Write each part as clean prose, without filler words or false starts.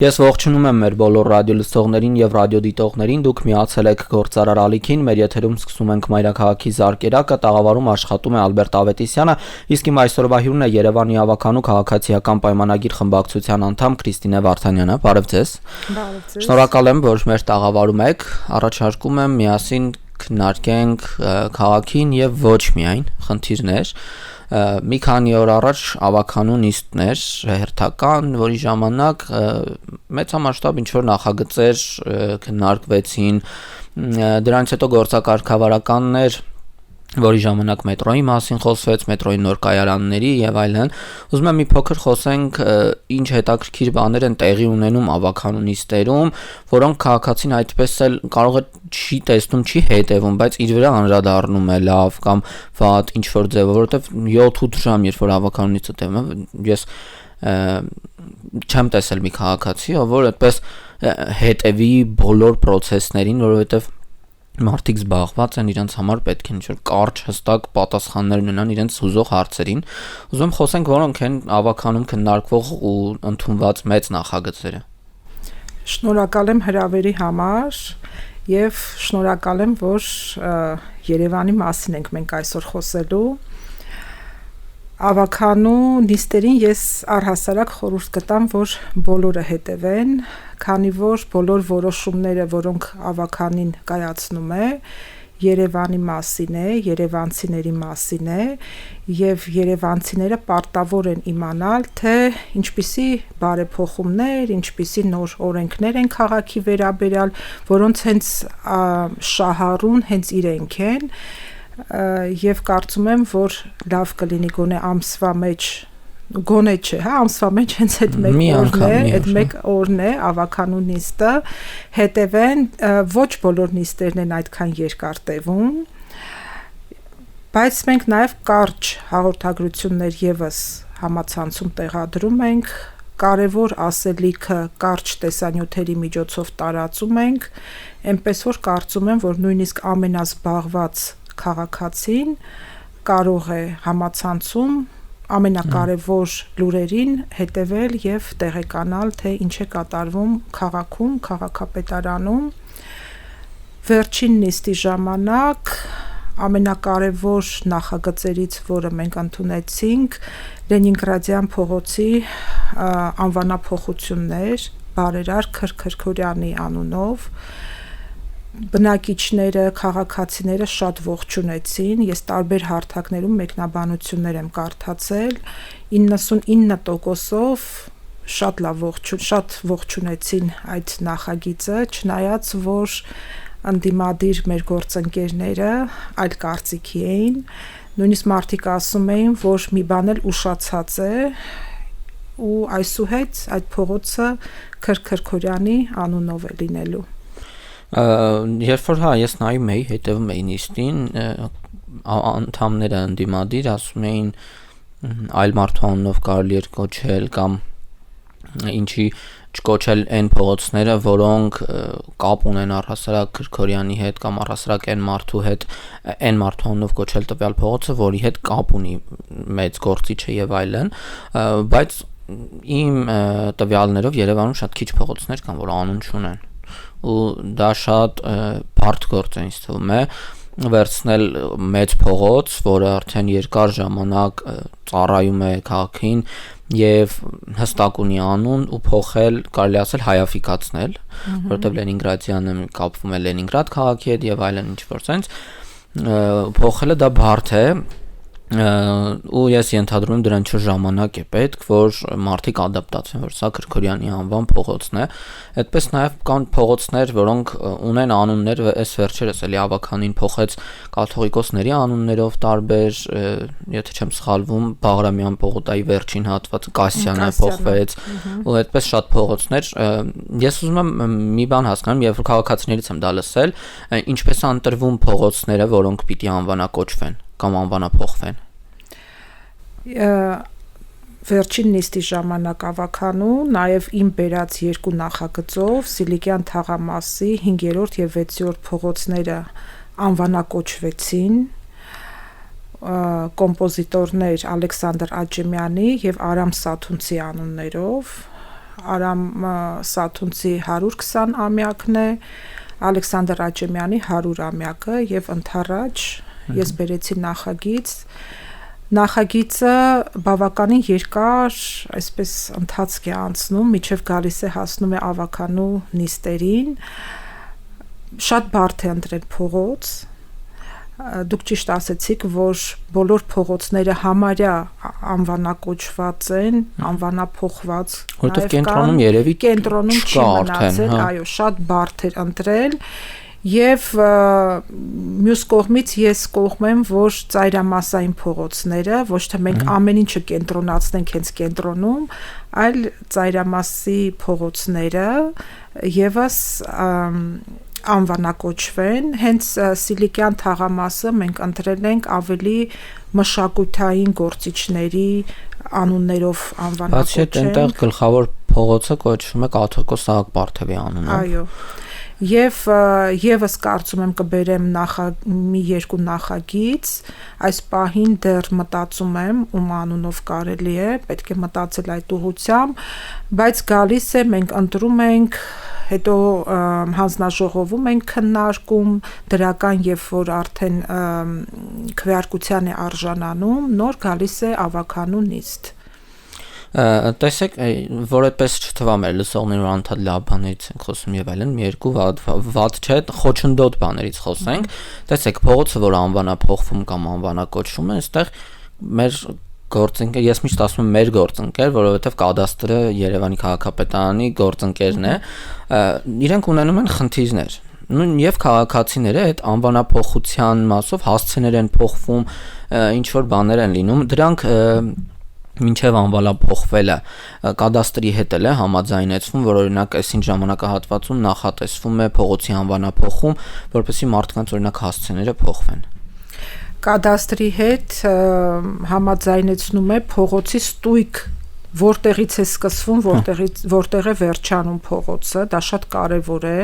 Ես ողջունում եմ մեր բոլոր ռադիոլսողներին եւ ռադիոդիտողներին, դուք միացել եք Գործարար ալիքին, մեր եթերում սկսում ենք Մայրաքաղաքի զարգերակը, տաղավարում աշխատում է Ալբերտ Ավետիսյանը, իսկ իմ այսօրվա հյուրն է Երևանի ավականու քաղաքացիական պայմանագիր խմբակցության անդամ Քրիստինե Վարդանյանը, բարև ձեզ։ Շնորհակալ եմ, որ մեր տաղավարում եք, առաջարկում եմ միասին քննարկենք քաղաքին եւ ոչ միայն խնդիրներ։ Մի քանի օր առաջ ավականու նիստներ հերթական, որի ժամանակ մեծամասշտաբ ինչ-որ նախագծեր քննարկվեցին, դրանից հետո գործակարգավարականներ, որի ժամանակ մետրոյի մասին խոսվեց, մետրոյի նոր կայարանների եւ այլն։ Ուզում եմ մի փոքր խոսենք ինչ հետաքրքիր բաներ են տեղի ունենում ավականու նիստերում, որոնք քաղաքացին այդպես էլ կարող է չի տեսնում, չի հետևում, բայց իր վրա անդրադառնում է լավ կամ վատ ինչ որ ձևով, որովհետեւ 7-8 ժամ երբ որ ավականու նիստը տևում է, ես չեմ տեսել մի քաղաքացի, որ այդպես հետևի բոլոր process-ներին, որովհետեւ մարդիկ զբաղված են, իրենց համար պետք է ինչ-որ կարճ հստակ պատասխաններ ունենան իրենց հուզող հարցերին։ Ուզում խոսենք, որոնք են ավականում քննարկվող ու ընդունված մեծ նախագծերը։ Շնորհակալ եմ հրավերի համար եւ շնորհակալ եմ, որ Երևանի մասին ենք մենք այսօր խոսելու։ Ավականու նիստերին ես առհասարակ խորհուրդ կտամ, որ բոլորը հետևեն, քանի որ բոլոր որոշումները, որոնք ավականին կայացնում է, Երևանի մասին է, երևանցիների մասին է, եւ երևանցիները պարտավոր են իմանալ, թե ինչպիսի բարեփոխումներ, ինչպիսի նոր օրենքներ են քաղաքի վերաբերյալ, որոնց հենց շահառուն հենց իրենք են, եւ կարծում եմ, որ լավ կլինի գոնե ամսվա մեջ գոնե չէ, հա, ամսվա մեջ հենց այդ մեկ օրն է ավականու նիստը, հետևեն, ոչ բոլոր նիստերն են այդքան երկար տևում, բայց մենք նաև կարճ հաղորդագրություններ եւս համացանցում տեղադրում ենք, կարևոր ասելիքը կարճ տեսանյութերի միջոցով տարածում ենք, այնպես որ կարծում եմ, որ նույնիսկ ամենազբաղված քաղաքացին կարող է համացանցում ամենակարևոր լուրերին հետևել եւ տեղեկանալ, թե ինչ է կատարվում քաղաքում, քաղաքապետարանում։ Վերջին նիստի ժամանակ ամենակարևոր նախագծերից, որը մենք ընդունեցինք, Լենինգրադյան փողոցի անվանափոխություններ, Բարերար Քրքորյանի անունով, բնակիչները, քաղաքացիները շատ ողջունեցին, ես տարբեր հարթակներում մեկնաբանություններ եմ կարդացել, 99%-ով շատ ողջունեցին այդ նախագիծը, չնայած որ ընդդիմադիր մեր գործընկերները այլ կարծիքի էին, նույնիսկ մարդիկ ասում էին, որ մի բան էլ ուշացած է, ու այսուհետ այդ փողոցը Քրքորյանի անունով է լինելու։ Երբ որ ես նայում էի, հետևում էի նիստին, անդամները ընդդիմադիր ասում էին այլ մարդու անունով կարելի էր կոչել կամ ինչի չկոչել այն փողոցները, որոնք կապ ունեն առհասարակ Քրքորյանի հետ կամ առհասարակ այն մարդու հետ, այն մարդու անունով կոչել տվյալ փողոցը, որի հետ կապ ունի մեծ գործիչը եւ այլն, բայց իմ տվյալներով Երևանում շատ քիչ փողոցներ կան, որ անուն չունեն, ու դա շատ բարդ գործ է ինձ թվում է վերցնել մեծ փողոց, որը արդեն երկար ժամանակ ծառայում է քաղաքին եւ հստակ ունի անուն ու փոխել, կարելի ասել հայաֆիկացնել, որովհետեւ Լենինգրադյանը կապվում է Լենինգրադ քաղաքի հետ եւ այլն ինչ որ sense փոխելը դա բարդ է ու ես ենթադրում եմ դրան ինչ-որ ժամանակ է պետք, որ մարդիկ ադապտացվեն, որ սա Քրքորյանի անվան փողոցն է։ Այդպես նաև կան փողոցներ, որոնք ունեն անուններ, այս վերջերս էլի ավականին փոխեց կաթողիկոսների անուններով տարբեր, եթե չեմ սխալվում, Բաղրամյան պողոտայի վերջին հատվածը Կասյանը փոխվեց, ու այդպես շատ փողոցներ։ Ես ուզում եմ մի բան հասկանամ, երբ որ քաղաքացիներից եմ դա լսել, ինչպես է ընտրվում փողոցները, որոնք պիտի անվանակոչվեն կամ անվանափոխվեն։ Վերջին նիստի ժամանակ ավականու նաև իմ բերած երկու նախագծով Սիլիկյան թաղամասի 5-րդ եւ 6-րդ փողոցները անվանակոչվեցին կոմպոզիտորներ Ալեքսանդր Աճեմյանի եւ Արամ Սաթունցի անուններով Արամ Սաթունցի 120-ամյակն է, Ալեքսանդր Աճեմյանի 100-ամյակը եւ ընդառաջ ես բերեցի նախագիծը բավականին երկար, այսպես ընթացք է անցնում, միջև գալիս է հասնում է ավականու նիստերին, շատ բարդ է ընտրել փողոց, դուք ճիշտ ասեցիք, որ բոլոր փողոցները համարյա անվանակոչված են, անվանափոխված, որտեղ կենտրոնում երևի կենտրոնում չի մնացել, այո, շատ բարդ էր ընտրել Եվ մյուս կողմից ես կողմ եմ, որ ծայրամասային փողոցները, ոչ թե մենք ամեն ինչը կենտրոնացնենք հենց կենտրոնում, այլ ծայրամասի փողոցները եւս անվանակոչվեն, հենց Սիլիկյան թաղամասը մենք ընտրել ենք ավելի մշակութային գործիչների անուններով անվանակոչել։ Բացի այդտեղ գլխավոր փողոցը կոչվում է Կաթողիկոս Սահակ Պարթևի անունով։ Այո։ Եվ եւս կարծում եմ կբերեմ մի երկու նախագիծ, այս պահին դեռ մտածում եմ ում անունով կարելի է, պետք է մտածել այդ ուղղությամբ, բայց գալիս է մենք ընտրում ենք, հետո հանձնաժողովում ենք քննարկում, դրական եւ որ արդեն քվեարկության է արժանանում, նոր գալիս է ավականու նիստ։ Տեսեք, որ այդպես չթվա մեր լսողներն ու անդադ լավ բաներից ենք խոսում եւ այլն, մի երկու վատ չէ, խոչընդոտ բաներից խոսենք։ Տեսեք, փողոցը, որ անվանափոխվում կամ անվանակոչվում է, այստեղ մեր գործընկեր, ես միշտ ասում եմ մեր գործընկեր, որովհետեւ կադաստրը Երևանի քաղաքապետարանի գործընկերն է, իրենք ունենում են խնդիրներ։ Նույն եւ քաղաքացիները այդ անվանափոխության մասով հասցեներ են փոխվում, ինչ որ բաներ են լինում, դրանք մինչև անվանափոխվելը կադաստրի հետ է համաձայնեցվում, որ օրինակ այսին ժամանակահատվածում նախատեսվում է փողոցի անվանափոխում, որպեսզի մարդկանց օրինակ հասցեները փոխվեն։ Կադաստրի հետ համաձայնեցնում է փողոցի ստույգ, որտեղից է սկսվում, որտեղ է վերջանում փողոցը, դա շատ կարևոր է։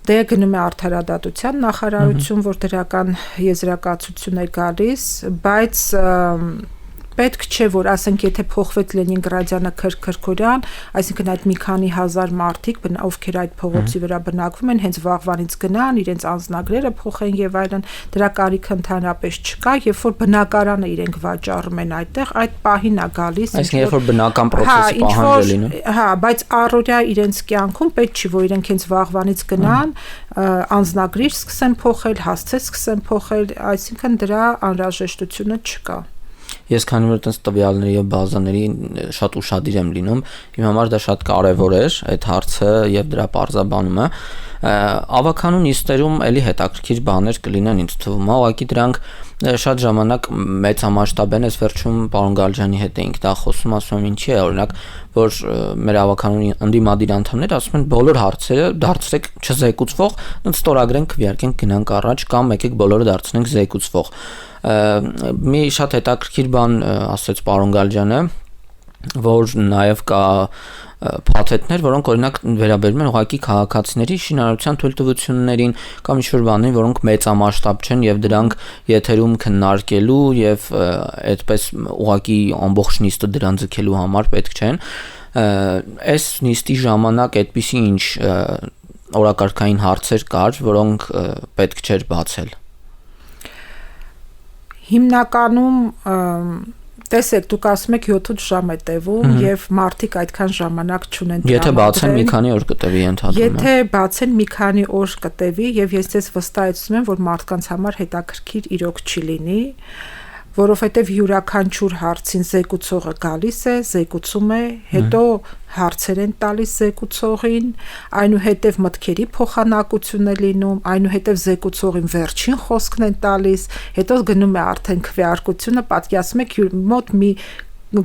Դե գնում է արդարադատության նախարարություն, որ դրական եզրակացություն է գալիս, բայց պետք չէ, որ ասենք, եթե փոխվեց Լենինգրադյանը Քրքորյան, այսինքն այդ մի քանի հազար մարդիկ, ովքեր այդ փողոցի վրա բնակվում են, հենց վաղվանից գնան, իրենց անձնագրերը փոխեն եւ այլն, դրա կարիքը ընդհանրապես չկա, երբ որ բնակարանը իրենք վաճառում են այդտեղ, այդ պահին է գալիս, այսինքն երբ որ բնական process-ի պահանջ է լինում։ Հա, բայց առօրյա իրենց կյանքում պետք չի, որ իրենք հենց վաղվանից գնան, անձնագրեր սկսեն փոխել, հասցե սկսեն փոխել, այսինքն դրա անհրաժեշտությունը չկա։ Ես քանի որ այդպես տվյալների եւ բազաների շատ ուշադիր եմ լինում, իմ համար դա շատ կարեւոր էր այդ հարցը եւ դրա պարզաբանումը։ Ավականու նիստերում էլի հետաքրքիր բաներ կլինեն ինձ թվում, ուղղակի դրանք շատ ժամանակ մեծամասշտաբ են, այս վերջում պարոն Գալջյանի հետ էինք դա խոսում, ասում եմ ինչի է, օրինակ, որ մեր ավականու ընդդիմադիր անդամները ասում են բոլոր հարցերը դարձրեք չզեկուցվող, ոնց ստորագրենք, քվեարկենք, գնանք առաջ կամ եկեք բոլորը դարձնենք զեկուցվող։ Մի շատ հետաքրքիր բան ասեց պարոն Գալջյանը, որ նաև կա փաթեթներ, որոնք օրինակ վերաբերում են ուղղակի քաղաքացիների շինարարության թույլտվություններին կամ ինչ-որ բաներին, որոնք մեծամասշտաբ չեն եւ դրանք եթերում քննարկելու եւ այդպես ուղղակի ամբողջ նիստը դրան ձգելու համար պետք չեն։ Այս նիստի ժամանակ այդպիսի ինչ օրակարգային հարցեր կար, որոնք պետք չէր բացել։ Հիմնականում տեսեք, դուք ասում եք 7-8 ժամ է տևում եւ մարդիկ այդքան ժամանակ չունեն։ Եթե բացեն մի քանի օր կտևի ընդհանրապես։ Եթե բացեն մի քանի օր կտևի եւ ես ձեզ վստահեցնում եմ, որ մարդկանց համար հետաքրքիր իրոք չի լինի, որովհետեւ յուրաքանչյուր հարցին զեկուցողը գալիս է, զեկուցում է, հետո հարցեր են տալիս զեկուցողին, այնուհետև մտքերի փոխանակություն է լինում, այնուհետև զեկուցողին վերջին խոսքն են տալիս, հետո գնում է արդեն քվեարկությունը, պատկերացնում եք մոտ մի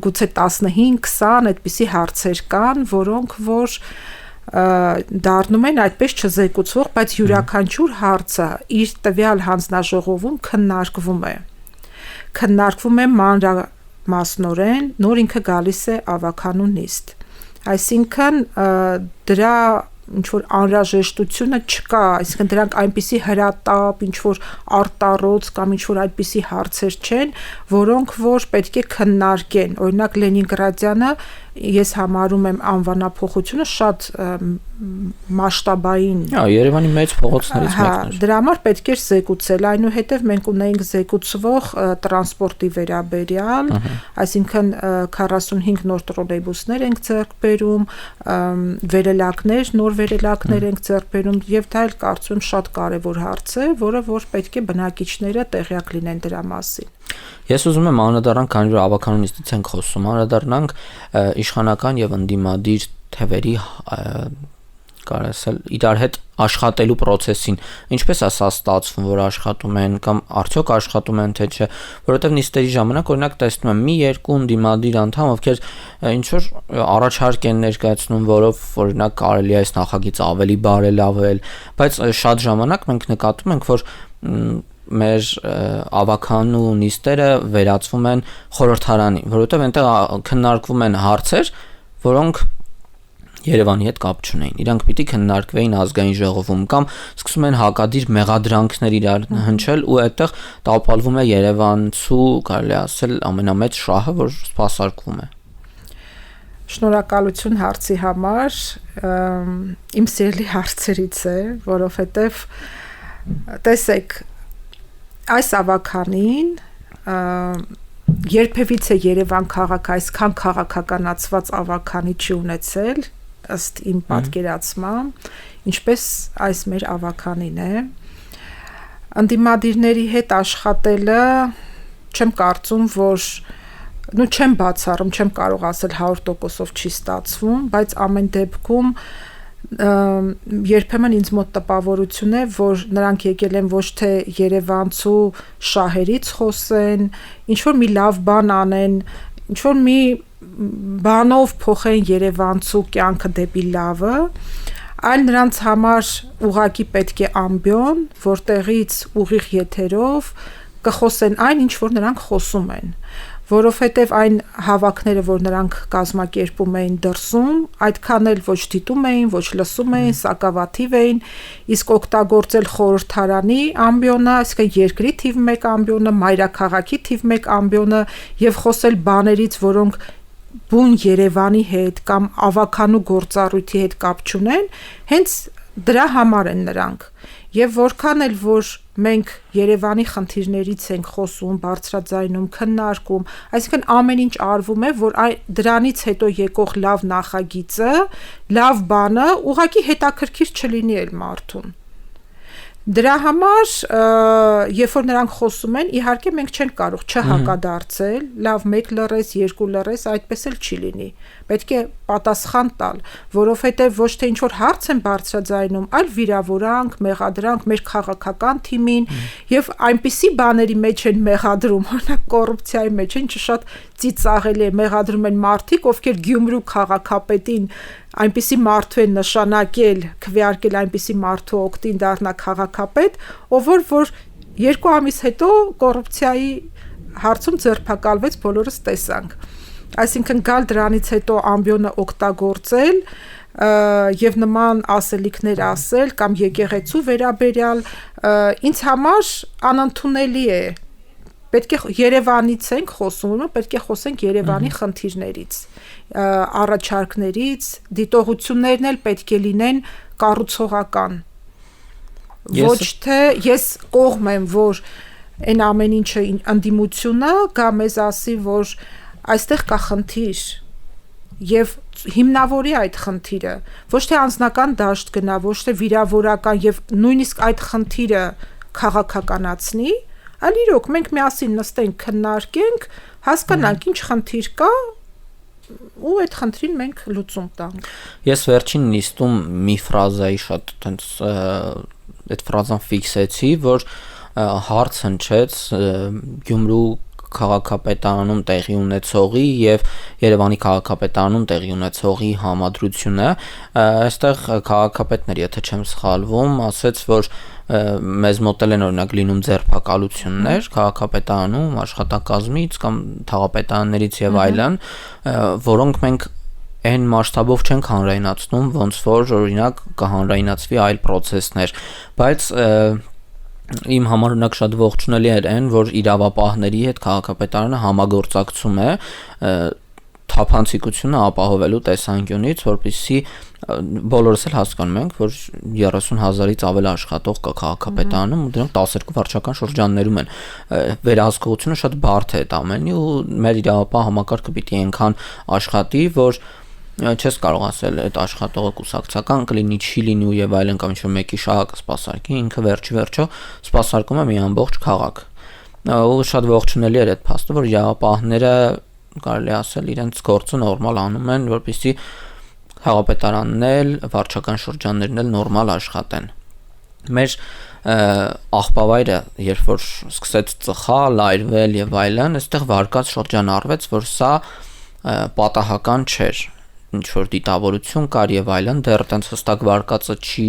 գուցե 15-20 այդպիսի հարցեր կան, որոնք որ դառնում են այդպես չզեկուցվող, բայց յուրաքանչյուր հարցը իր տվյալ հանձնաժողովում քննարկվում է մանրամասնորեն, նոր ինքը գալիս է ավականու նիստ։ Այսինքն դրա ինչ-որ անհրաժեշտությունը չկա, այսինքն դրանք այնպիսի հրատապ, ինչ-որ արտառոց կամ ինչ-որ այդպիսի հարցեր չեն, որոնք որ պետք է քննարկեն։ Օրինակ Լենինգրադյանը ես համարում եմ անվանափոխությունը շատ մասշտաբային։ Երևանի մեծ փողոցներից մեկն էր։ Դրա համար պետք էր զեկուցել, այնուհետև մենք ունեինք զեկուցվող տրանսպորտի վերաբերյալ, այսինքն 45 նոր տրոլեյբուսներ ենք ձեռք բերում, վերելակներ, նոր վերելակներ ենք ձեռք բերում, եւ դա էլ կարծում եմ շատ կարեւոր հարց է, որը որ պետք է բնակիչները տեղյակ լինեն դրա մասին։ Ես ուզում եմ անդրադառնանք, քանի որ ավականոնիստից ենք խոսում, անդրադառնանք իշխանական եւ ընդդիմադիր թևերի կարելի ասել իրար հետ աշխատելու process-ին, ինչպես է սա ստացվում, որ աշխատում են կամ արդյոք աշխատում են թե չէ, որովհետև նիստերի ժամանակ օրինակ տեսնում եմ մի երկու ընդդիմադիր անդամ, ովքեր ինչ որ առաջարկ են ներկայացնում, որով օրինակ կարելի է այս նախագիծը ավելի բարելավել, բայց շատ ժամանակ մենք նկատում ենք, որ մեր ավականու նիստերը վերածվում են խորհրդարանի, որովհետև այնտեղ քննարկվում են հարցեր, որոնք Երևանի հետ կապ չունեին։ Իրանք պիտի քննարկվեին ազգային ժողովում կամ սկսում են հակադիր մեղադրանքներ իրար հնչել ու այդտեղ տապալվում է Երևանցու, կարելի ասել, ամենամեծ շահը, որ սպասարկվում է։ Շնորհակալություն հարցի համար, իմ սիրելի հարցերից է, որովհետև տեսեք, այս ավականին երբևիցե Երևան քաղաքը այսքան քաղաքականացված ավականի չի ունեցել, ըստ իմ պատկերացման, ինչպես այս մեր ավականին է։ Ընդդիմադիրների հետ աշխատելը չեմ կարծում, որ չեմ բացառում, չեմ կարող ասել 100%-ով չի ստացվում, բայց ամեն դեպքում երբեմն ինձ մոտ տպավորություն է, որ նրանք եկել են ոչ թե Երևանցու շահերից խոսեն, ինչ որ մի լավ բան անեն, ինչ որ մի բանով փոխեն Երևանցու կյանքը դեպի լավը, այլ նրանց համար ուղղակի պետք է ամբիոն, որտեղից ուղիղ եթերով կխոսեն այն, ինչ որ նրանք խոսում են, որովհետև այն հավաքները, որ նրանք կազմակերպում էին դրսում, այդքան էլ ոչ դիտում էին, ոչ լսում էին, սակավաթիվ էին, իսկ օգտագործել խորհրդարանի ամբիոնը, այսինքն երկրի թիվ 1 ամբիոնը, մայրաքաղաքի թիվ 1 ամբիոնը եւ խոսել բաներից, որոնք բուն Երևանի հետ կամ ավականու գործառույթի հետ կապ չունեն, հենց դրա համար են նրանք։ Եվ որքան էլ որ մենք Երևանի խնդիրներից ենք խոսում, բարձրաձայնում, քննարկում, այսինքն ամեն ինչ արվում է, որ դրանից հետո եկող լավ նախագիծը, լավ բանը ուղղակի հետաքրքիր չլինի էլ մարդուն։ Դրա համար, երբ որ նրանք խոսում են, իհարկե մենք չենք կարող չհակադարձել, լավ 1 լռես, 2 լռես, այդպես էլ չի լինի։ Պետք է պատասխան տալ, որովհետև ոչ թե ինչ որ հարց են բարձրաձայնում, այլ վիրավորանք, մեղադրանք մեր քաղաքական թիմին եւ այնպիսի բաների մեջ են մեղադրում, օրինակ կոռուպցիայի մեջ, ինչը շատ ծիծաղելի է, մեղադրում են մարդիկ, ովքեր Գյումրու քաղաքապետին այնպիսի մարդու են նշանակել, քվեարկել այնպիսի մարդու օգտին դառնա քաղաքապետ, ով որ 2 ամիս հետո կոռուպցիայի հարցում ձերբակալվեց, բոլորս տեսանք։ Այսինքն գալ դրանից հետո ամբիոնը օգտագործել եւ նման ասելիքներ ասել կամ եկեղեցու վերաբերյալ ինձ համար անընդունելի է։ Պետք է Երևանից ենք խոսում, պետք է խոսենք Երևանի խնդիրներից, առաջարկներից, դիտողություններն էլ պետք է լինեն կառուցողական։ Ոչ թե ես կողմ եմ, որ այն ամեն ինչը ընդդիմությունը գա մեզ ասի, որ այստեղ կա խնդիր եւ հիմնավորի այդ խնդիրը, ոչ թե անձնական դաշտ գնա, ոչ թե վիրավորական եւ նույնիսկ այդ խնդիրը քաղաքականացնի, այլ իրոք մենք միասին նստենք, քննարկենք, հասկանանք ինչ խնդիր կա ու այդ խնդրին մենք լուծում տանք։ Ես վերջին նիստում մի ֆրազայի շատ տենց այդ ֆրազան ֆիքսեցի, որ հարց հնչեց Գյումրու քաղաքապետարանում տեղի ունեցողի եւ Երևանի քաղաքապետարանում տեղի ունեցողի համադրությունը, այստեղ քաղաքապետները, եթե չեմ սխալվում, ասեց, որ մեզ մոտել են օրինակ լինում ձերբակալություններ քաղաքապետարանում, աշխատակազմից կամ թաղապետարաններից եւ այլն, որոնք մենք այն մասշտաբով չենք հանրայնացնում, ոնց որ օրինակ կհանրայնացվի այլ process-ներ, բայց իմ համար օրինակ շատ ողջունելի էր այն, որ իրավապահների հետ քաղաքապետարանը համագործակցում է, թափանցիկությունը ապահովելու տեսանկյունից, որպեսզի բոլորս էլ հասկանում ենք, որ 30,000-ից ավել աշխատող կա քաղաքապետարանում ու դրանք 12 վարչական շրջաններում են։ Վերահսկողությունը շատ բարդ է այդ ամենի ու մեր իրավապահ համակարգը պիտի այնքան աշխատի, որ չես կարող ասել այդ աշխատողը կուսակցական կլինի, չի լինի ու եւ այլն կամ ինչ-որ մեկի շահը կսպասարկի, ինքը վերջիվերջո սպասարկում է մի ամբողջ քաղաք։ Ու շատ ողջունելի էր այդ փաստը, որ իրավապահները կարելի ասել իրենց գործը նորմալ անում են, որպեսզի քաղաքապետարանն էլ, վարչական շրջաններն էլ նորմալ աշխատեն։ Մեր աղբավայրը, երբ որ սկսեց ծխալ, այրվել եւ այլն, այստեղ վարկած շրջան արվեց, որ սա պատահական չէր, ինչ որ դիտավորություն կար եւ այլն, դեռ այդպես հստակ վարկածը չի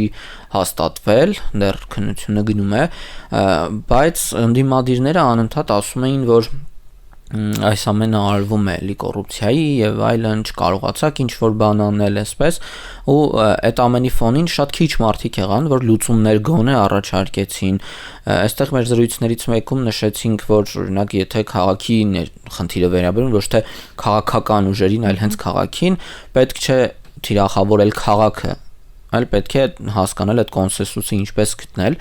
հաստատվել, դեռ քննությունը գնում է, բայց ընդդիմադիրները անընդհատ ասում էին, որ այս ամենը արվում է լի կոռուպցիայի եւ այլն, չկարողացակ ինչ որ բան անել այսպես ու այդ ամենի ֆոնին շատ քիչ մարդիկ եղան, որ լուծումներ գոնե առաջարկեցին։ Այստեղ մեր զրույցներից մեկում նշեցինք, որ օրինակ եթե քաղաքի խնդիրը վերաբերում ոչ թե քաղաքական ուժերին, այլ հենց քաղաքին, պետք չէ թիրախավորել քաղաքը, այլ պետք է հասկանալ այդ կոնսենսուսը ինչպես գտնել։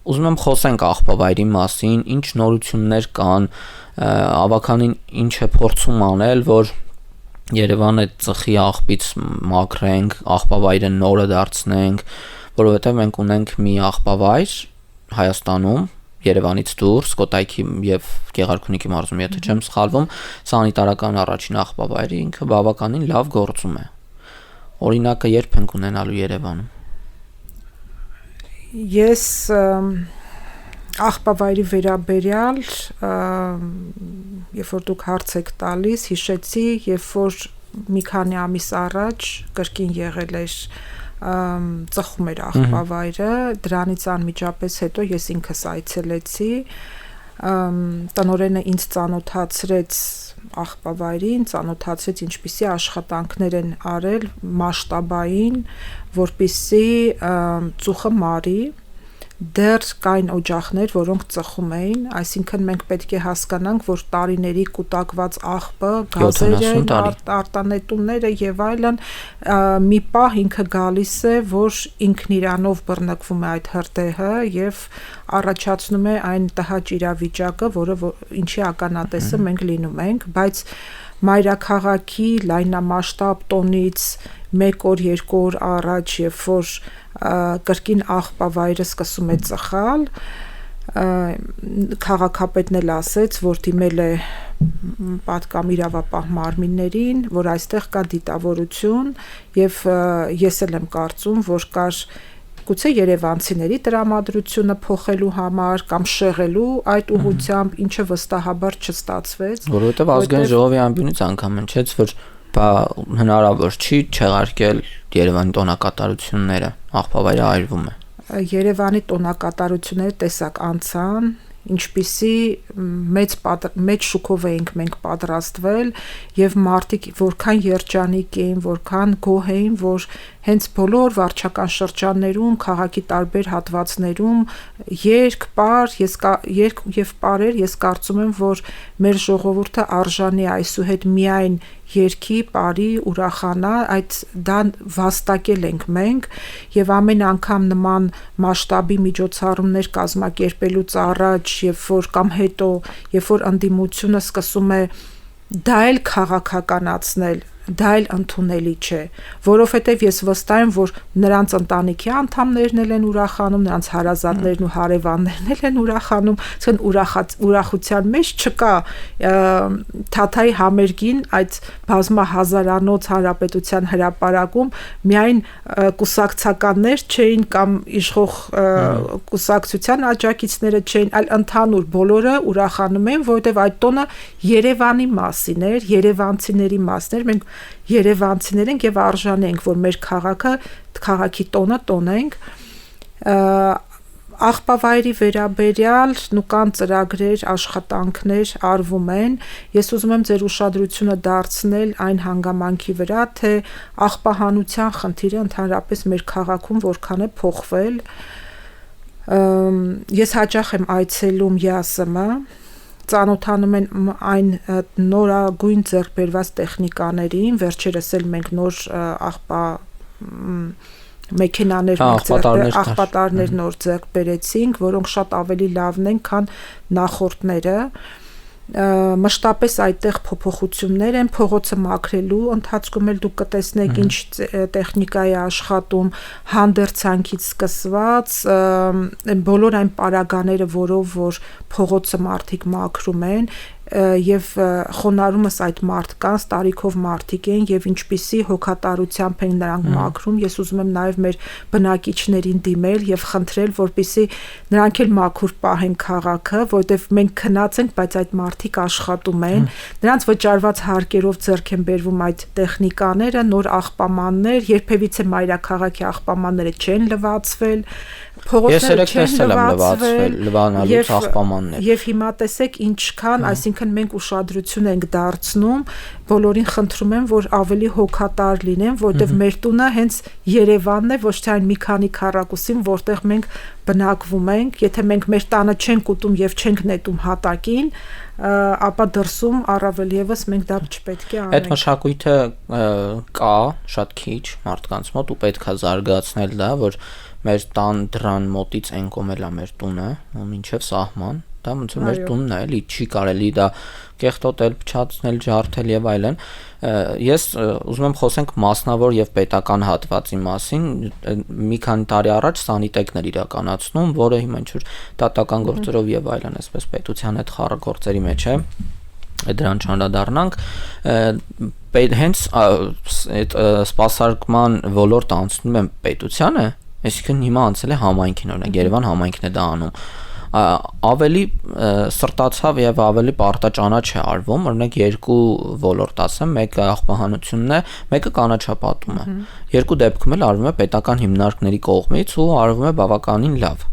Ուզում եմ խոսենք աղբավայրի մասին, ինչ նորություններ կան, ավականին ինչ է փորձում անել, որ Երևանը ծխի աղբից մաքրենք, աղբավայրը նորը դարձնենք, որովհետև մենք ունենք մի աղբավայր Հայաստանում, Երևանից դուրս, Կոտայքի եւ Գեղարքունիքի մարզում, եթե չեմ սխալվում, սանիտարական առաջին աղբավայրը ինքը բավականին լավ գործում է։ Օրինակը երբ ենք ունենալու Երևանում։ Ես աղբավայրի վերաբերյալ, երբ որ դուք հարց եք տալիս, հիշեցի, երբ որ մի քանի ամիս առաջ կրկին եղել էր ծխում էր աղբավայրը, դրանից անմիջապես հետո ես ինքս այցելեցի, տնօրենը ինձ ծանոթացրեց աղբավայրին, ծանոթացրեց ինչպիսի աշխատանքներ են արել մասշտաբային, որպեսզի ծուխը մարի, դեռ կային օջախներ, որոնք ծխում էին, այսինքն մենք պետք է հասկանանք, որ տարիների կուտակված աղբը, գազերը, արտանետումները եւ այլն մի պահ ինքը գալիս է, որ ինքն իրանով բռնկվում է այդ հրդեհը եւ առաջացնում է այն տհաճ իրավիճակը, որը ինչի ականատեսը մենք լինում ենք, բայց մայրաքաղաքի լայնամասշտաբ տոնից 1 օր, 2 օր առաջ, երբ որ կրկին աղբավայրը սկսում է ծխալ, քաղաքապետն էլ ասեց, որ դիմել է պատկամ իրավապահ մարմիններին, որ այստեղ կա դիտավորություն եւ ես էլ եմ կարծում, որ կար գուցե երևանցիների տրամադրությունը փոխելու համար կամ շեղելու այդ ուղղությամբ, ինչը վստահաբար չստացվեց, որովհետև ազգային ժողովի ամբիոնից անգամ հնչեց, որ հնարավոր չի չեղարկել Երևանի տոնակատարությունները, աղբավայրը այրվում է։ Երևանի տոնակատարությունները տեսակ անցան, ինչպիսի մեծ շուկով էինք մենք պատրաստվել եւ մարդիկ որքան երջանիկ էին, որքան գոհ էին, որ հենց բոլոր վարչական շրջաններում, քաղաքի տարբեր հատվածներում ես կարծում եմ, որ մեր ժողովուրդը արժանի այսուհետ միայն երգի, պարի, ուրախանա, դա վաստակել ենք մենք եւ ամեն անգամ նման մասշտաբի միջոցառումներ կազմակերպելուց առաջ, երբ որ կամ հետո, երբ որ ընդդիմությունը սկսում է դա էլ քաղաքականացնել, դա էլ ընդունելի չէ, որովհետև ես վստահ եմ, որ նրանց ընտանիքի անդամներն են ուրախանում, նրանց հարազատներն ու հարևաններն են ուրախանում, ուրախության մեջ չկա Թաթայի համերգին այդ բազմահազարանոց հանրապետության հրապարակում միայն կուսակցականներ չէին կամ իշխող կուսակցության աջակիցները չէին, այլ ընդհանուր բոլորը ուրախանում են, որովհետև այդ տոնը Երևանի մասին էր, երևանցիների մասին էր, մենք երևանցիներ ենք եւ արժանի ենք, որ մեր քաղաքի տոնը տոնենք, աղբավայրի վերաբերյալ նուկան ծրագրեր, աշխատանքներ արվում են, ես ուզում եմ ձեր ուշադրությունը դարձնել այն հանգամանքի վրա, թե աղբահանության խնդիրը ընդհանրապես մեր քաղաքում որքան է փոխվել, ես հաճախ եմ այցելում ԵԱՍՄ, ծանոթանում են այն նորագույն ձեռքբերված տեխնիկաներին, վերջերս էլ մենք նոր մեքենաներ աղբատարներ նոր ձեռք բերեցինք, որոնք շատ ավելի լավն են, քան նախորդները։ Մշտապես այդտեղ փոփոխություններ են փողոցը մաքրելու ընթացքում էլ դուք կտեսնեք ինչ տեխնիկա է աշխատում, հանդերձանքից սկսված բոլոր այն պարագաները, որով որ փողոցը մարդիկ մաքրում են, եւ խոնարհումս այդ մարդկանց տարիքով մարդիկ են եւ ինչպիսի հոգատարությամբ են նրանք մաքրում։ Ես ուզում եմ նաեւ մեր բնակիչներին դիմել եւ խնդրել, որպեսզի նրանք էլ մաքուր պահեն քաղաքը, որտեւ մենք քնած ենք, բայց այդ մարդիկ աշխատում են, նրանց վճարված հարկերով ձեռք են բերվում այդ տեխնիկաները, նոր աղբամաններ, երբևիցե մայրաքաղաքի աղբամանները չեն լվացվել, փողոցները չեն լվացվել, լվանալուց աղբամաններ։ Եվ հիմա տեսեք ինչքան, այսինքն մենք ուշադրություն ենք դարձնում, բոլորին խնդրում եմ, որ ավելի հոգատար լինեն, որտեղ մեր տունը հենց Երևանն է, ոչ թե այն մի քանի քառակուսին, որտեղ մենք բնակվում ենք, եթե մենք մեր տանը չենք ուտում եւ չենք նետում հատակին, ապա դրսում առավել եւս մենք դա չպետք է անենք։ Այդ մշակույթը կա շատ քիչ մարդկանց մոտ ու պետք է զարգացնել դա, որ մեր տան դրան մոտից են կոմել է մեր տունը, մինչև սահման, դա ոնց որ մեր տունն է, էլի չի կարելի դա կեղտոտել, փչացնել, ջարդել եւ այլն։ Ես ուզում եմ խոսենք մասնավոր եւ պետական հատվածի մասին, մի քանի տարի առաջ սանիտեկներ իրականացնում, որը հիմա ինչ որ դատական գործերով եւ այլն, այսպես պետության հետ խառը գործերի մեջ է, դրան չանդրադառնանք, հենց այդ սպասարկման ոլորտը անցնում է պետությանը, այսինքն հիմա անցել է համայնքին, օրինակ Երևան համայնքն է դա անում, ավելի սրտացավ եւ ավելի պարտաճանաչ է արվում, օրինակ երկու ոլորտ ասեմ, մեկը աղբահանությունն է, մեկը կանաչապատումը։ Երկու դեպքում էլ արվում է պետական հիմնարկների կողմից ու արվում է բավականին լավ։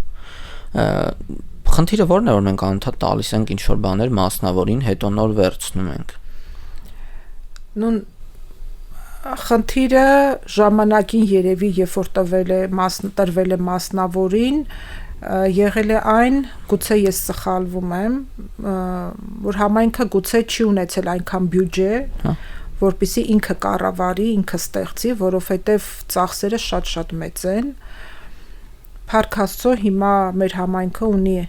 Խնդիրը ո՞րն է, որ մենք անընդհատ տալիս ենք ինչ որ բաներ մասնավորին, հետո նոր վերցնում ենք։ Խնդիրը ժամանակին երևի երբ որ տրվել է մասնավորին, եղել է այն, գուցե ես սխալվում եմ, որ համայնքը գուցե չի ունեցել այնքան բյուջե, որպեսզի ինքը կառավարի, ինքը ստեղծի, որովհետև ծախսերը շատ մեծ են։ Փառք Աստծո, հիմա մեր համայնքը ունի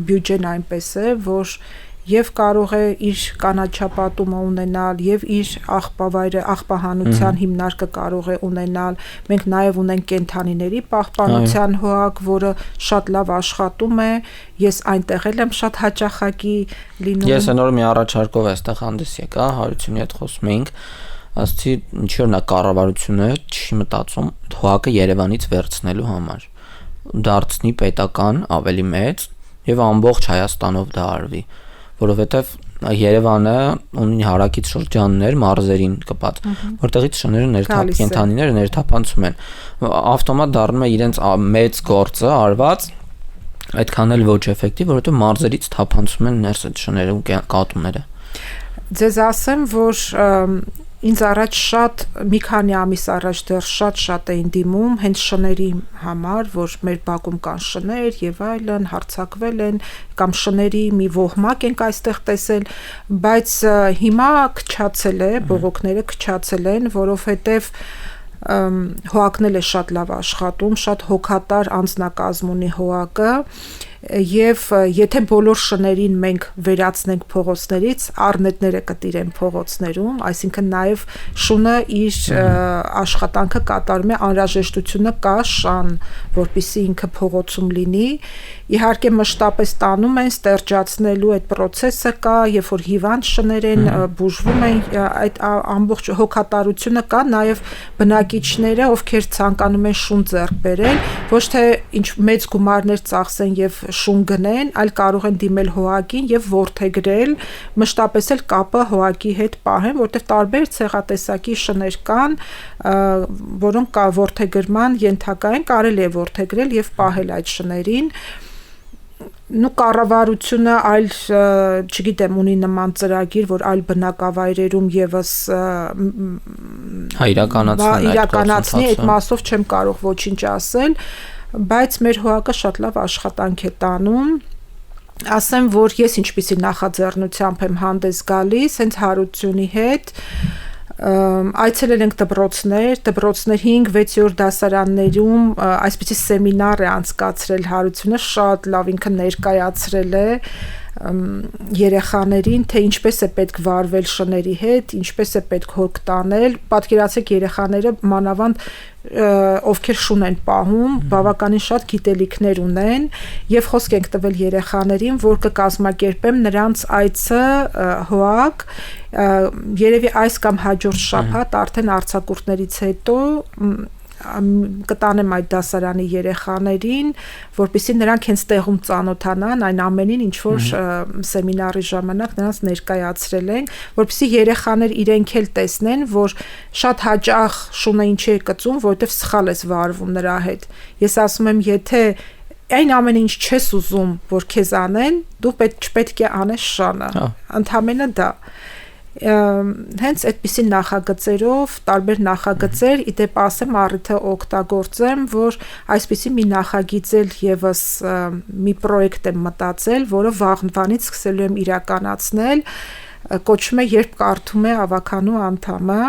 բյուջեն այնպես է, որ եւ կարող է իր կանաչապատումը ունենալ եւ իր աղբահանության հիմնարկը կարող է ունենալ։ Մենք նաեւ ունենք կենդանիների պահպանության հոհակ, որը շատ լավ աշխատում է։ Ես այնտեղ եմ շատ հաճախակի լինում։ Ես այն օրը մի առաջարկով այստեղ հանդես եկա, Հարությունի հետ խոսում էինք, ասացի ինչ որ նա կառավարությունը չի մտածում հոհակը Երևանից վերցնելու համար, դարձնի պետական ավելի մեծ եւ ամբողջ Հայաստանով դա արվի, որովհետև Երևանը ունի հարակից շրջաններ մարզերին կպած, որտեղից շները կենդանիները ներթափանցում են, ավտոմատ դառնում է իրենց մեծ գործը արված, այդքան էլ ոչ էֆեկտիվ, որովհետև մարզերից թափանցում են ներս այդ շները ու կատուները։ Ձեզ ասեմ, որ ինձ առաջ մի քանի ամիս առաջ դեռ շատ էին դիմում հենց շների համար, որ մեր բակում կան շներ եւ այլն, հարձակվել են կամ շների մի ոհմակ ենք այստեղ տեսել, բայց հիմա քչացել է, բողոքները քչացել են, որովհետեւ հոհակն էլ է շատ լավ աշխատում, շատ հոգատար անձնակազմ ունի հոհակը եւ եթե բոլոր շներին մենք վերացնենք փողոցներից, առնետները կտիրեն փողոցներում, այսինքն նաեւ շունը իր աշխատանքը կատարում է, անհրաժեշտությունը կա շան, որպեսզի ինքը փողոցում լինի։ Իհարկե մշտապես տանում են, ստերջացնելու այդ process-ը կա, երբ որ հիվանդ շներ են, բուժվում են, այդ ամբողջ հոգատարությունը կա, նաեւ բնակիչները, ովքեր ցանկանում են շուն ձեռք բերել, ոչ թե ինչ մեծ գումարներ ծախսեն եւ շուն գնեն, այլ կարող են դիմել հոհակին եւ ворթեգրել, մշտապես էլ կապը հոհակի հետ պահեն, որտեղ տարբեր ցեղատեսակի շներ կան, որոնք ворթեգրման ենթակա են, կարելի է ворթեգրել եւ պահել այդ շներին։ Կառավարությունը այլ, չգիտեմ, ունի նման ծրագիր, որ այլ բնակավայրերում եւս իրականացնի, այդ մասով չեմ կարող ոչինչ ասել, բայց մեր հոհակը շատ լավ աշխատանք է տանում ասեմ, որ ես ինչպիսի նախաձեռնությամբ եմ հանդես գալիս, հենց Հարությունի հետ այցելել ենք դպրոցներ 5-6-րդ դասարաններում այսպիսի սեմինար է անցկացրել Հարությունը, շատ լավ ինքը ներկայացրել է երեխաներին, թե ինչպես է պետք վարվել շների հետ, ինչպես է պետք հոգ տանել, պատկերացրեք երեխաները մանավանդ ովքեր շուն են պահում, բավականին շատ գիտելիքներ ունեն եւ խոսք ենք տվել երեխաներին, որ կկազմակերպեմ նրանց այցը ՀՕԱԿ երևի այս կամ հաջորդ շաբաթ արդեն արձակուրդներից հետո կտանեմ այդ դասարանի երեխաներին, որպեսզի նրանք հենց տեղում ծանոթանան այն ամենին, ինչ որ սեմինարի ժամանակ նրանց ներկայացրել ենք, որպեսզի երեխաներ իրենք էլ տեսնեն, որ շատ հաճախ շունը ինչի է կծում, որովհետև սխալ ես վարվում նրա հետ։ Ես ասում եմ, եթե այն ամենը ինչ չես ուզում, որ քեզ անեն, դու չպետք է անես շանը, ընդհանրապես դա հենց այդպիսի նախագծերով, տարբեր նախագծեր, իդեպ ասեմ, առիթը օգտագործեմ, որ այսպիսի մի նախագիծ էլ եւս մի պրոյեկտ եմ մտածել, որը վաղվանից սկսելու եմ իրականացնել, կոչվում է «Երբ կարդում է ավականու անդամը»,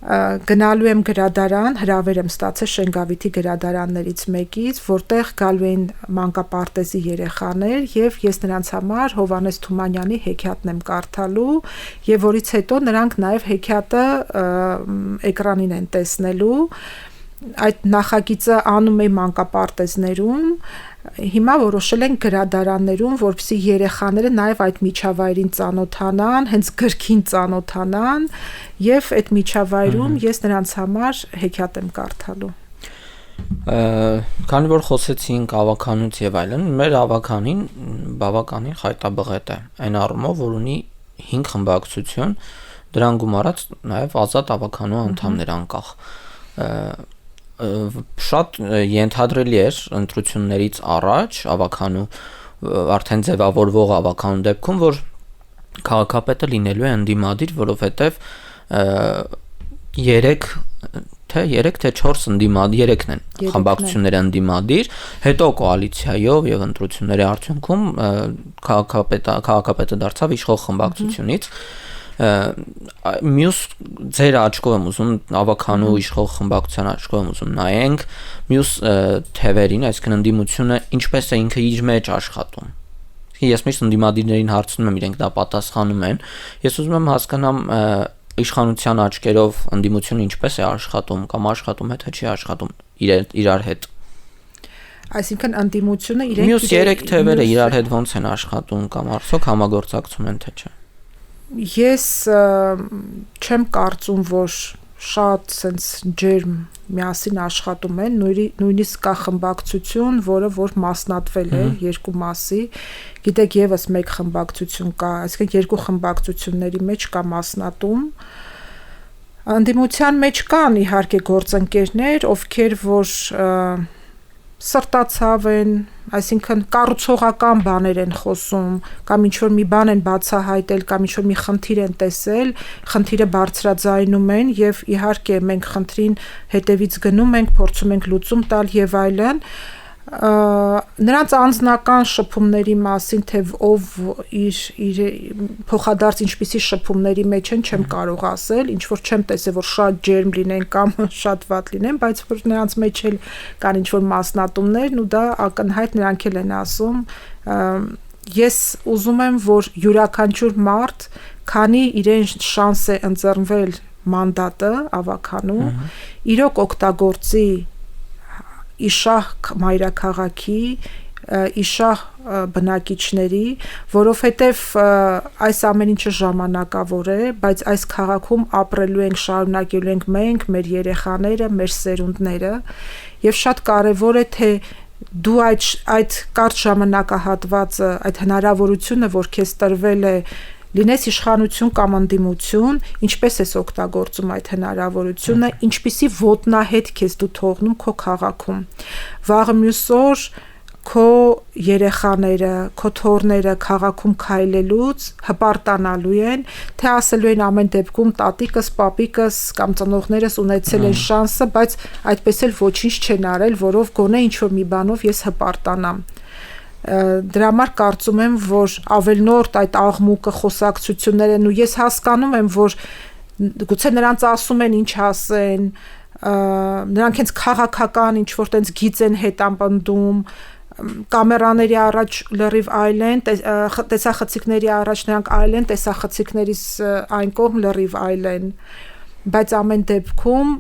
գնալու եմ գրադարան, հրավեր եմ ստացել Շենգավիթի գրադարաններից մեկից, որտեղ գալու են մանկապարտեզի երեխաներ եւ ես նրանց համար Հովհաննես Թումանյանի հեքիաթն եմ կարդալու եւ որից հետո նրանք նաեւ հեքիաթը էկրանին են տեսնելու։ Այդ նախագիծը անում է մանկապարտեզներում, հիմա որոշել են գրադարաններում, որպեսզի երեխաները նաև այդ միջավայրին ծանոթանան, հենց գրքին ծանոթանան եւ այդ միջավայրում ես նրանց համար հեքիաթ եմ կարդալու։ Քանի որ խոսեցինք ավականուց եւ այլն, մեր ավականին բավականին խայտաբղետ է, այն առումով, որ ունի 5 խմբակցություն, դրան գումարած նաև ազատ ավականու անդամներ անկախ։ Շատ ենթադրելի էր ընտրություններից առաջ ավականու արդեն ձևավորվող ավականու դեպքում, որ քաղաքապետը լինելու է ընդդիմադիր, որովհետև 3 թե 4 ընդդիմադիր 3-ն են խմբակցությունները ընդդիմադիր, հետո կոալիցիայով եւ ընտրությունների արդյունքում քաղաքապետը դարձավ իշխող խմբակցությունից։ Մյուս ձեր աչքով եմ ուզում ավականու իշխող խմբակցության աչքով եմ ուզում նայենք մյուս թևերին, այսինքն ընդդիմությունը ինչպես է ինքը իր մեջ աշխատում։ Ես միշտ ընդդիմադիրներին հարցնում եմ, իրենք դա պատասխանում են։ Ես ուզում եմ հասկանամ իշխանության աչքերով ընդդիմությունը ինչպես է աշխատում կամ աշխատում է թե չի աշխատում իրար հետ։ Այսինքն ընդդիմությունը իրենք մյուս 3 թևերը իրար հետ ոնց են աշխատում կամ արդյոք համագործակցում են թե չէ։ Ես չեմ կարծում, որ շատ sense ջերմ միասին աշխատում են, նույնիսկ կա խմբակցություն, որ մասնատվել է երկու մասի, գիտեք եւս մեկ խմբակցություն կա, այսինքն երկու խմբակցությունների մեջ կա մասնատում։ Ընդդիմության մեջ կան իհարկե գործընկերներ, ովքեր որ սրտացավ են, այսինքն կառուցողական բաներ են խոսում, կամ ինչ-որ մի բան են բացահայտել, կամ ինչ-որ մի խնդիր են տեսել, խնդիրը բարձրաձայնում են եւ իհարկե մենք խնդրին հետևից գնում ենք, փորձում ենք լուծում տալ եւ այլն։ Նրանց անձնական շփումների մասին, թե ով իր փոխադարձ ինչպիսի շփումների մեջ են, չեմ կարող ասել, ինչ որ չեմ տեսել, որ շատ ջերմ լինեն կամ շատ վատ լինեն, բայց որ նրանց մեջ էլ կան ինչ որ մասնատումներ, ու դա ակնհայտ նրանք էլ են ասում։ Ես ուզում եմ, որ յուրաքանչյուր մարդ, քանի իրեն շանս է ընձեռնվել մանդատը ավականու, իրոք օգտագործի իշահ մայրաքաղաքի, իշահ բնակիչների, որովհետև այս ամեն ինչը ժամանակավոր է, բայց այս քաղաքում ապրելու ենք, շարունակելու ենք մենք, մեր երեխաները, մեր սերունդները, եւ շատ կարեւոր է, թե դու այդ կարճ ժամանակահատվածը, այդ հնարավորությունը, որ քեզ տրվել է, լինես իշխանություն կամ ընդդիմություն, ինչպես ես օգտագործում այդ հնարավորությունը, ինչպիսի ոտնահետ քեզ դու թողնում քո քաղաքում։ Վաղը մյուս օր քո երեխաները, քո թոռները քաղաքում քայլելուց հպարտանալու են, թե ասելու են ամեն դեպքում տատիկս, պապիկս կամ ծնողներս ունեցել են շանսը, բայց այդպես էլ ոչինչ չեն արել, որով գոնե ինչ որ մի բանով ես հպարտանամ։ Դրա համար կարծում եմ, որ ավելնորդ այդ աղմուկը խոսակցություններ են ու ես հասկանում եմ, որ գուցե նրանց ասում են ինչ ասեն, նրանք հենց քաղաքական ինչ որ տենց գիծ են հետապնդում, կամերաների առաջ լրիվ այլ են, տեսախցիկների առաջ նրանք այլ են, տեսախցիկներից այն կողմ լրիվ այլ են, բայց ամեն դեպքում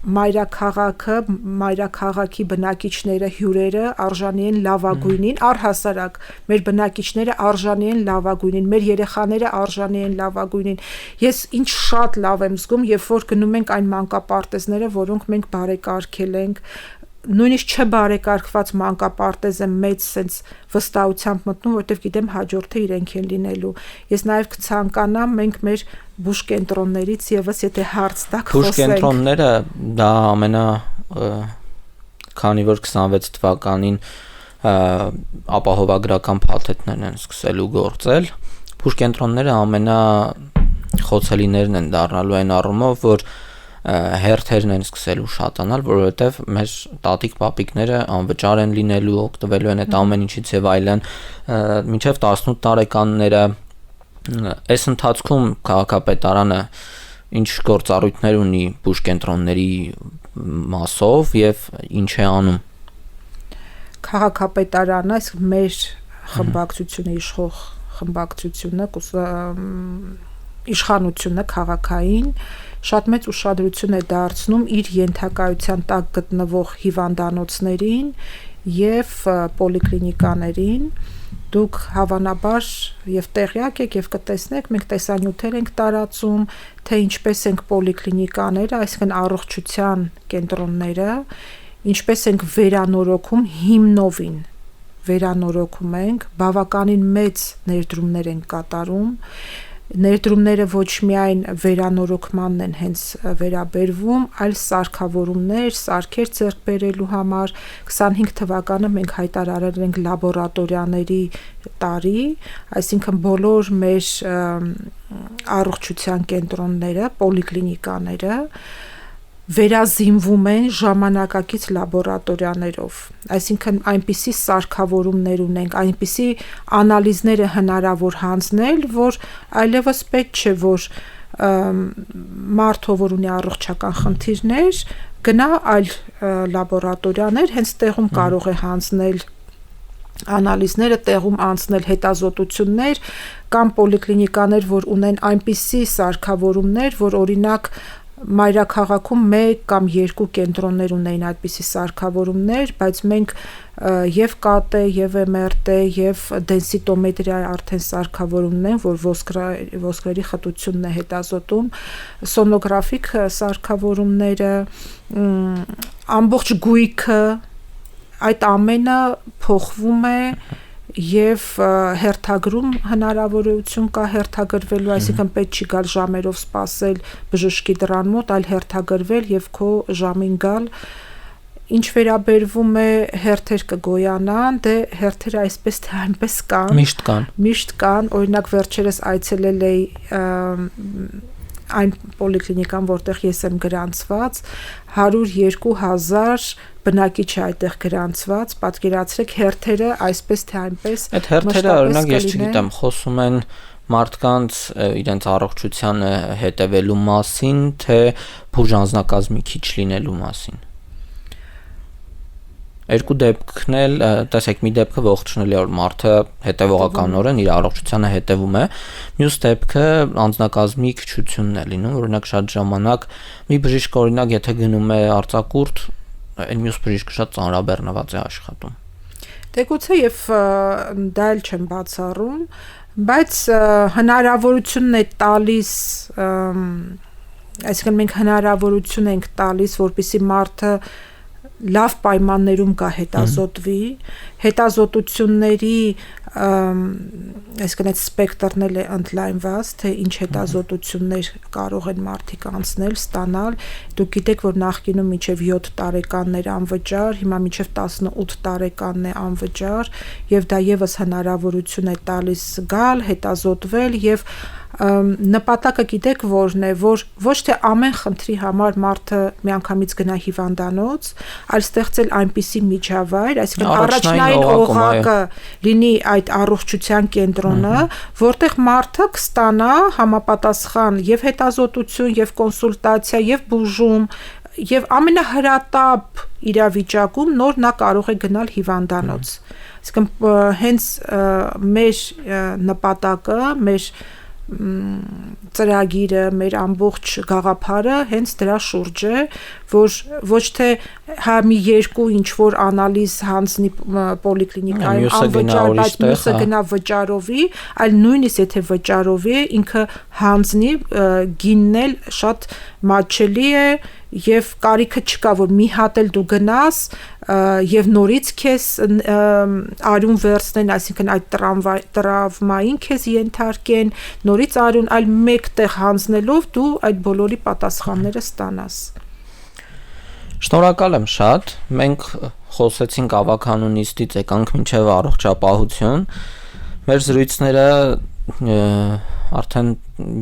մայրաքաղաքը, մայրաքաղաքի բնակիչները, հյուրերը արժանի են լավագույնին, առհասարակ մեր բնակիչները արժանի են լավագույնին, մեր երեխաները արժանի են լավագույնին։ Ես ինչ շատ լավ եմ զգում, երբ որ գնում ենք այն մանկապարտեզները, որոնք մենք բարեկարգել ենք, նույնիսկ չբարեկարգված մանկապարտեզը մեծ sense վստահությամբ մտնում, որտեղ գիտեմ հաջորդը իրենք են լինելու։ Ես նաև կցանկանամ մենք մեր բուժկենտրոններից եւս եթե հարց տակ խոսենք։ Բուժկենտրոնները դա քանի որ 26 թվականին ապահովագրական փաթեթներն են սկսելու գործել, բուժկենտրոնները ամենախոցելիներն են դառնալու այն առումով, որ հերթերն են սկսելու շատանալ, որովհետև մեր տատիկ պապիկները անվճար են լինելու, օգտվելու են այդ ամեն ինչից եւ այլն, մինչեւ 18 տարեկանները այս ընթացքում քաղաքապետարանը ինչ գործառույթներ ունի բուժկենտրոնների մասով եւ ինչ է անում։ Քաղաքապետարանը, այսինքն մեր խմբակցությունը իշխող խմբակցությունը իշխանությունը քաղաքային շատ մեծ ուշադրություն է դարձնում իր ենթակայության տակ գտնվող հիվանդանոցներին եւ պոլիկլինիկաներին։ Դուք հավանաբար եւ տեղյակ եք եւ կտեսնեք, մենք տեսանյութեր ենք տարածում, թե ինչպես ենք պոլիկլինիկաները, այսինքն առողջության կենտրոնները, ինչպես ենք վերանորոգում հիմնովին վերանորոգում ենք, բավականին մեծ ներդրումներ ենք կատարում, ներդրումները ոչ միայն վերանորոգմանն են հենց վերաբերվում, այլ սարքավորումներ, սարքեր ձեռք բերելու համար 25 թվականը մենք հայտարարել ենք լաբորատորիաների տարի, այսինքն բոլոր մեր առողջության կենտրոնները, պոլիկլինիկաները վերազինվում են ժամանակակից լաբորատորիաներով, այսինքն այնպիսի սարքավորումներ ունենք, այնպիսի անալիզներ է հնարավոր հանձնել, որ այլևս պետք չէ, որ մարդը, որ ունի առողջական խնդիրներ, գնա այլ լաբորատորիաներ, հենց տեղում կարող է հանձնել անալիզները, տեղում անցնել հետազոտություններ, կամ պոլիկլինիկաներ, որ ունեն այնպիսի սարքավորումներ, որ օրինակ մայրաքաղաքում 1 կամ 2 կենտրոններ ունեին այդպիսի սարքավորումներ, բայց մենք եւ ԿՏ, եւ MRT, եւ դենսիտոմետրիա արդեն սարքավորումն են, որ ոսկրերի խտությունն է հետազոտում, սոնոգրաֆիկ սարքավորումները, ամբողջ գույքը, այդ ամենը փոխվում է եւ հերթագրում հնարավորություն կա հերթագրվելու, այսինքն պետք չի գալ ժամերով սպասել բժշկի դռան մոտ, այլ հերթագրվել եւ քո ժամին գալ։ Ինչ վերաբերվում է հերթեր կգոյանան, դե հերթերը այսպես թե այնպես կան։ Միշտ կան, օրինակ վերջերս այցելել էի այն պոլիկլինիկան, որտեղ ես եմ գրանցված, 102,000 բնակիչ է այդտեղ գրանցված, պատկերացրեք հերթերը այսպես թե այնպես։ Այդ հերթերը օրինակ ես չգիտեմ, խոսում են մարդկանց իրենց առողջությանը հետևելու մասին, թե բուժանձնակազմի քիչ լինելու մասին։ Երկու դեպքն էլ, տեսեք, մի դեպքը ողջունելի է, որ մարդը հետևողականորեն իր առողջությանը հետևում է, մյուս դեպքը անձնակազմի քչությունն է լինում, օրինակ շատ ժամանակ մի բժիշկ օրինակ եթե գնում է արձակուրդ, այն մյուս բժիշկը շատ ծանրաբեռնված է աշխատում։ Դե գուցե եւ դա էլ չեմ բացառում, բայց հնարավորությունն է տալիս, այսինքն մենք հնարավորություն ենք տալիս, որպեսզի մարդը լավ պայմաններում կա հետազոտվի, հետազոտությունների այսինքն այդ սպեկտրն էլ է ընդլայնված, թե ինչ հետազոտություններ կարող են մարդիկ անցնել, ստանալ, դուք գիտեք, որ նախկինում մինչև 7 տարեկանն էր անվճար, հիմա մինչև 18 տարեկանն է անվճար, եւ դա եւս հնարավորություն է տալիս գալ, հետազոտվել եւ նպատակը գիտեք որն է, որ ոչ թե ամեն խնդրի համար մարդը միանգամից գնա հիվանդանոց, այլ ստեղծել այնպիսի միջավայր, այսինքն առաջնային օղակը լինի այդ առողջության կենտրոնը, որտեղ մարդը կստանա համապատասխան եւ հետազոտություն, եւ կոնսուլտացիա, եւ բուժում, եւ ամենահրատապ իրավիճակում նոր նա կարող է գնալ հիվանդանոց։ Այսինքն հենց մեր նպատակը, մեր ծրագիրը, մեր ամբողջ գաղափարը հենց դրա շուրջ է, որ ոչ թե հա մի երկու ինչ որ անալիզ հանձնի պոլիկլինիկայում անվճար, բայց մյուսը գնա վճարովի, այլ նույնիսկ եթե վճարովի է, ինքը հանձնի, գինն էլ շատ մատչելի է եւ կարիքը չկա որ մի հատ էլ դու գնաս եւ նորից քեզ արյուն վերցնեն, այսինքն այդ տրավմային քեզ ենթարկեն, նորից արյուն, այլ մեկ տեղ հանձնելով դու այդ բոլորի պատասխանները ստանաս։ Շնորհակալ եմ շատ։ Մենք խոսեցինք ավականունիստից եկանք մինչև առողջապահություն։ Մեր զրույցները արդեն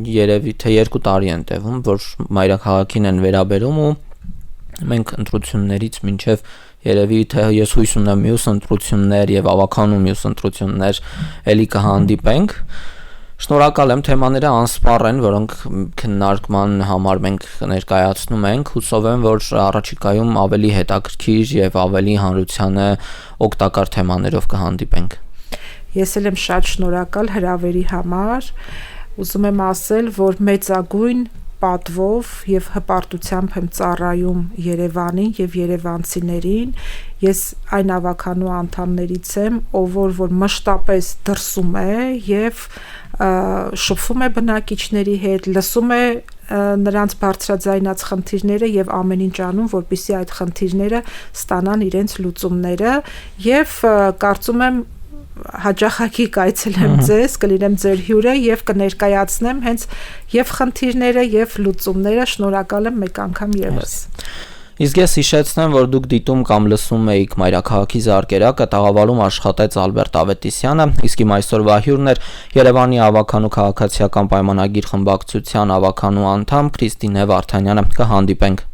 երևի թե 2 տարի են տևում, որ մայրաքաղաքին են վերաբերում ու մենք ընտրություններից մինչև երևի թե ես հույս ունեմ մյուս ընտրություններ եւ ավականու մյուս ընտրություններ էլի կհանդիպենք։ Շնորհակալ եմ, թեմաները անսպառ են, որոնք քննարկման համար մենք ներկայացնում ենք, հուսով եմ, որ առաջիկայում ավելի հետաքրքիր եւ ավելի հանրությանը օգտակար թեմաներով կհանդիպենք։ Ես էլ եմ շատ շնորհակալ հրավերի համար, ուզում եմ ասել, որ մեծագույն պատվով եւ հպարտությամբ եմ ծառայում Երևանին եւ երևանցիներին, ես այն ավականու անդամներից եմ, ով որ մշտապես դրսում է եւ շփվում է բնակիչների հետ, լսում է նրանց բարձրաձայնած խնդիրները եւ ամեն ինչ անում, որպեսզի այդ խնդիրները ստանան իրենց լուծումները եւ կարծում եմ հաճախակի կայցելեմ ձեզ, կլինեմ ձեր հյուրը եւ կներկայացնեմ հենց եւ խնդիրները եւ լուծումները, շնորհակալ եմ մեկ անգամ եւս։ Իսկ ես հիշեցնեմ, որ դուք դիտում կամ լսում եք Մայրաքաղաքի զարգերակը, տաղավարում աշխատեց Ալբերտ Ավետիսյանը, իսկ իմ այսօրվա հյուրն էր Երևանի ավականու քաղաքացիական պայմանագիր խմբակցության ավականու անդամ Քրիստինե Վարդանյանը։ Կհանդիպենք։